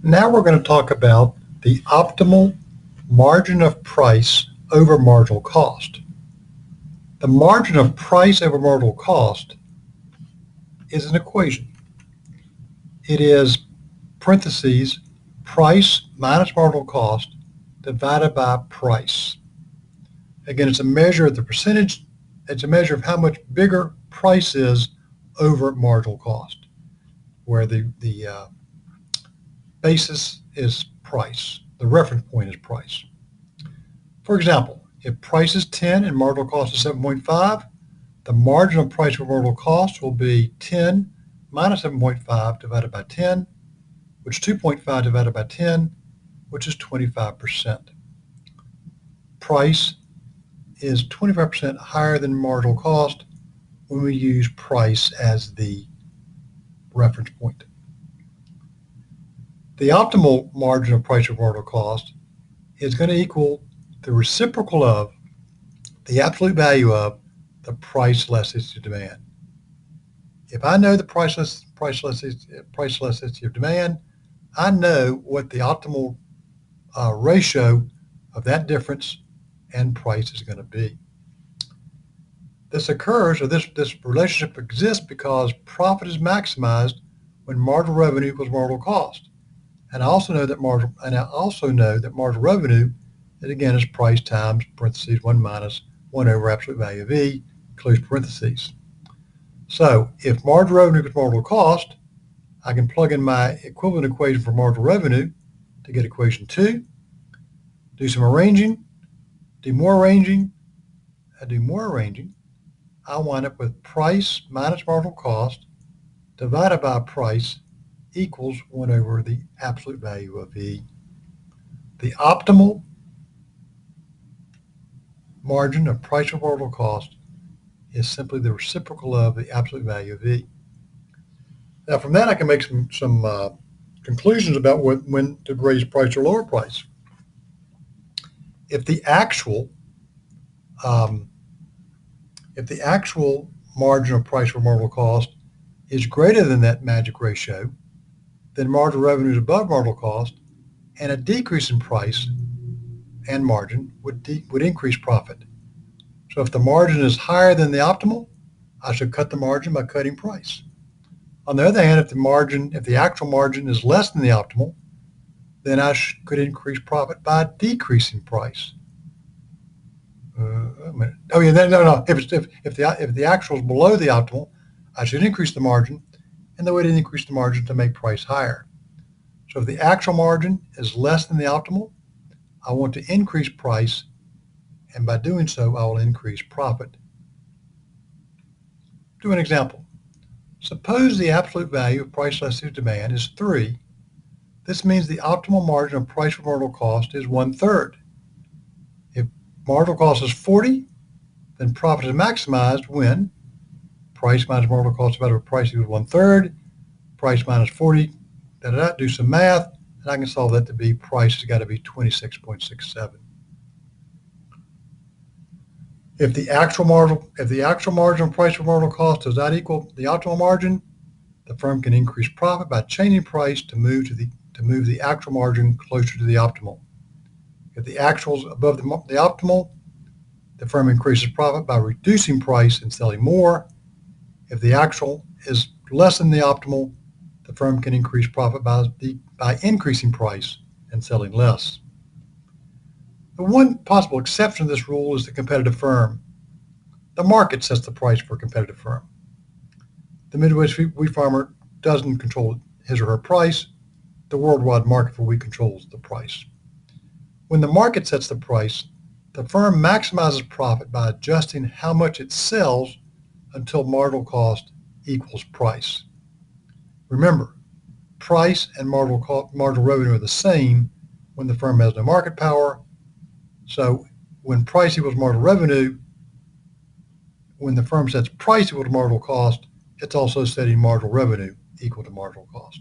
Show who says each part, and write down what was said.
Speaker 1: Now we're going to talk about the optimal margin of price over marginal cost. The margin of price over marginal cost is an equation. It is parentheses price minus marginal cost divided by price. Again, it's a measure of the percentage. It's a measure of how much bigger price is over marginal cost, where the basis is price. The reference point is price. For example, if price is 10 and marginal cost is 7.5, the margin of price over marginal cost will be 10 minus 7.5 divided by 10, which is 2.5 divided by 10, which is 25%. Price is 25% higher than marginal cost when we use price as the reference point. The optimal margin of price over marginal cost is going to equal the reciprocal of the absolute value of the price elasticity of demand. If I know the price elasticity of demand, I know what the optimal ratio of that difference and price is going to be. This occurs, or this relationship exists, because profit is maximized when marginal revenue equals marginal cost. And I also know that marginal revenue is, again, is price times parentheses 1 minus 1 over absolute value of E, close parentheses. So if marginal revenue equals marginal cost, I can plug in my equivalent equation for marginal revenue to get equation 2, do some arranging, do more arranging, I wind up with price minus marginal cost divided by price equals 1 over the absolute value of E. The optimal margin of price over marginal cost is simply the reciprocal of the absolute value of E. Now from that I can make some conclusions about when to raise price or lower price. If the actual margin of price over marginal cost is greater than that magic ratio, then marginal revenue is above marginal cost, and a decrease in price and margin would increase profit. So if the margin is higher than the optimal, I should cut the margin by cutting price. On the other hand, if the actual margin is less than the optimal, then I could increase profit by decreasing price. If the actual is below the optimal, I should increase the margin, and the way to increase the margin to make price higher. So if the actual margin is less than the optimal, I want to increase price, and by doing so, I will increase profit. Do an example. Suppose the absolute value of price elasticity of demand is 3. This means the optimal margin of price for marginal cost is 1/3. If marginal cost is 40, then profit is maximized when price minus marginal cost divided by price equals 1/3, price minus 40, do some math, and I can solve that to be price has got to be 26.67. If the actual margin of price for marginal cost does not equal the optimal margin, the firm can increase profit by changing price to move the actual margin closer to the optimal. If the actual is above the optimal, the firm increases profit by reducing price and selling more. If the actual is less than the optimal, the firm can increase profit by increasing price and selling less. The one possible exception to this rule is the competitive firm. The market sets the price for a competitive firm. The Midwest wheat farmer doesn't control his or her price. The worldwide market for wheat controls the price. When the market sets the price, the firm maximizes profit by adjusting how much it sells until marginal cost equals price. Remember, price and marginal revenue are the same when the firm has no market power. So when price equals marginal revenue, when the firm sets price equal to marginal cost, it's also setting marginal revenue equal to marginal cost.